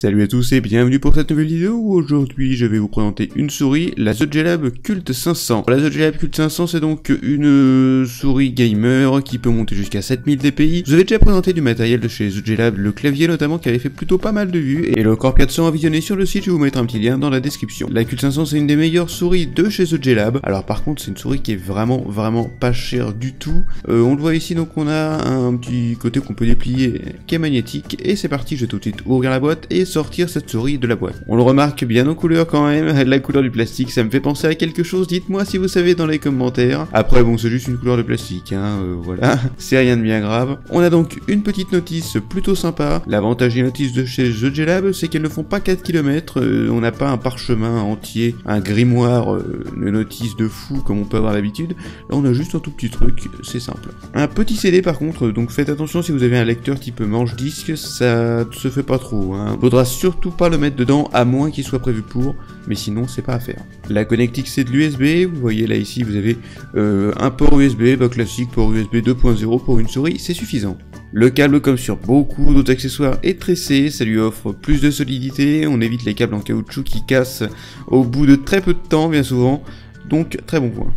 Salut à tous et bienvenue pour cette nouvelle vidéo où aujourd'hui je vais vous présenter une souris, la The J-Lab Cult 500. La The J-Lab Cult 500 c'est donc une souris gamer qui peut monter jusqu'à 7000 dpi. Je vous avais déjà présenté du matériel de chez The J-Lab, le clavier notamment qui avait fait plutôt pas mal de vues et le Core 400 à visionner sur le site, je vais vous mettre un petit lien dans la description. La Cult 500 c'est une des meilleures souris de chez The J-Lab. Alors par contre c'est une souris qui est vraiment pas chère du tout. On le voit ici, donc on a un petit côté qu'on peut déplier qui est magnétique et c'est parti, je vais tout de suite ouvrir la boîte et sortir cette souris de la boîte. On le remarque bien aux couleurs quand même, la couleur du plastique ça me fait penser à quelque chose, dites-moi si vous savez dans les commentaires. Après bon c'est juste une couleur de plastique, hein, voilà, c'est rien de bien grave. On a donc une petite notice plutôt sympa. L'avantage des notices de chez The J-Lab c'est qu'elles ne font pas 4 km, on n'a pas un parchemin entier, un grimoire de notices de fou comme on peut avoir l'habitude. Là on a juste un tout petit truc, c'est simple. Un petit CD par contre, donc faites attention si vous avez un lecteur type manche-disque, ça se fait pas trop, hein. Faudra surtout pas le mettre dedans à moins qu'il soit prévu pour, mais sinon c'est pas à faire. La connectique c'est de l'USB, vous voyez là ici vous avez un port USB, classique, port USB 2.0 pour une souris, c'est suffisant. Le câble comme sur beaucoup d'autres accessoires est tressé, ça lui offre plus de solidité, on évite les câbles en caoutchouc qui cassent au bout de très peu de temps bien souvent, donc très bon point.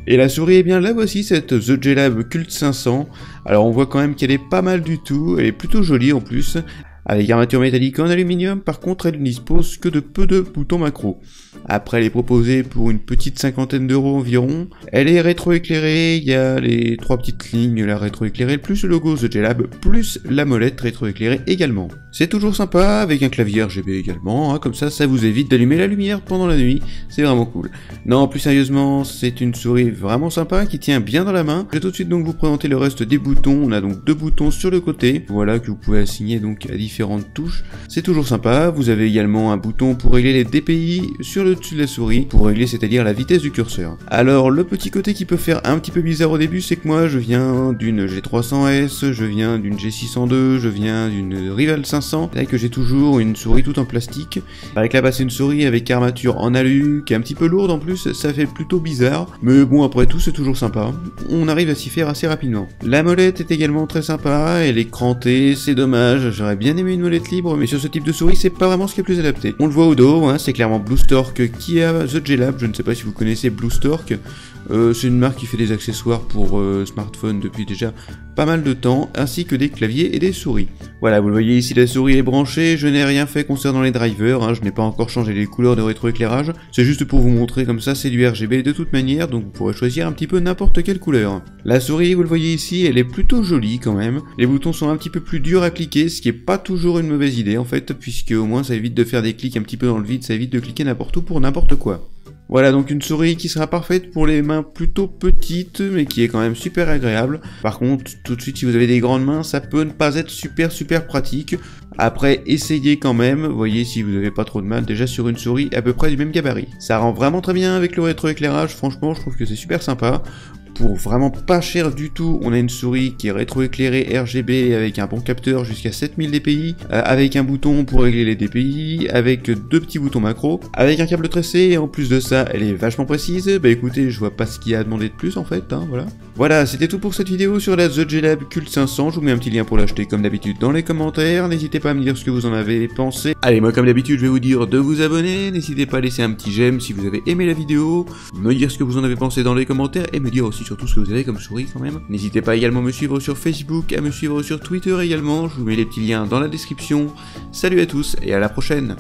Et la souris, eh bien la voici, cette The J-Lab Cult 500. Alors on voit quand même qu'elle est pas mal du tout, elle est plutôt jolie en plus. Avec armature métallique en aluminium, par contre elle ne dispose que de peu de boutons macro. Après elle est proposée pour une petite cinquantaine d'euros environ. Elle est rétroéclairée, il y a les trois petites lignes, la rétroéclairée, plus le logo The J-Lab, plus la molette rétroéclairée également. C'est toujours sympa, avec un clavier RGB également, hein, comme ça vous évite d'allumer la lumière pendant la nuit, c'est vraiment cool. Non, plus sérieusement, c'est une souris vraiment sympa qui tient bien dans la main. Je vais tout de suite donc vous présenter le reste des boutons. On a donc deux boutons sur le côté, voilà, que vous pouvez assigner donc à différentes touches. C'est toujours sympa. Vous avez également un bouton pour régler les DPI sur le dessus de la souris, pour régler c'est-à-dire la vitesse du curseur. Alors le petit côté qui peut faire un petit peu bizarre au début, c'est que moi je viens d'une G300S, je viens d'une G602, je viens d'une Rival 500, là que j'ai toujours une souris toute en plastique. Avec là-bas c'est une souris avec armature en alu, qui est un petit peu lourde en plus, ça fait plutôt bizarre, mais bon après tout c'est toujours sympa. On arrive à s'y faire assez rapidement. La molette est également très sympa, elle est crantée, c'est dommage, j'aurais bien aimé une molette libre, mais sur ce type de souris c'est pas vraiment ce qui est plus adapté. On le voit au dos, hein, c'est clairement Bluestorq qui a The J-Lab, je ne sais pas si vous connaissez Bluestorq. C'est une marque qui fait des accessoires pour smartphones depuis déjà pas mal de temps, ainsi que des claviers et des souris. Voilà, vous le voyez ici, la souris est branchée, je n'ai rien fait concernant les drivers, hein, je n'ai pas encore changé les couleurs de rétroéclairage, c'est juste pour vous montrer comme ça, c'est du RGB de toute manière, donc vous pourrez choisir un petit peu n'importe quelle couleur. La souris, vous le voyez ici, elle est plutôt jolie quand même, les boutons sont un petit peu plus durs à cliquer, ce qui est pas toujours une mauvaise idée en fait, puisque au moins ça évite de faire des clics un petit peu dans le vide, ça évite de cliquer n'importe où pour n'importe quoi. Voilà donc une souris qui sera parfaite pour les mains plutôt petites, mais qui est quand même super agréable. Par contre, tout de suite, si vous avez des grandes mains, ça peut ne pas être super pratique. Après, essayez quand même, vous voyez si vous n'avez pas trop de mal, déjà sur une souris à peu près du même gabarit. Ça rend vraiment très bien avec le rétroéclairage, franchement, je trouve que c'est super sympa. Pour vraiment pas cher du tout, on a une souris qui est rétroéclairée RGB avec un bon capteur jusqu'à 7000 dpi, avec un bouton pour régler les dpi, avec deux petits boutons macro, avec un câble tressé, et en plus de ça, elle est vachement précise. Bah écoutez, je vois pas ce qu'il y a à demander de plus en fait, hein, voilà. Voilà, c'était tout pour cette vidéo sur la The J-Lab Cult 500, je vous mets un petit lien pour l'acheter comme d'habitude dans les commentaires, n'hésitez pas à me dire ce que vous en avez pensé. Allez, moi comme d'habitude, je vais vous dire de vous abonner, n'hésitez pas à laisser un petit j'aime si vous avez aimé la vidéo, me dire ce que vous en avez pensé dans les commentaires, et me dire aussi surtout ce que vous avez comme souris quand même. N'hésitez pas également à me suivre sur Facebook, à me suivre sur Twitter également, je vous mets les petits liens dans la description. Salut à tous et à la prochaine.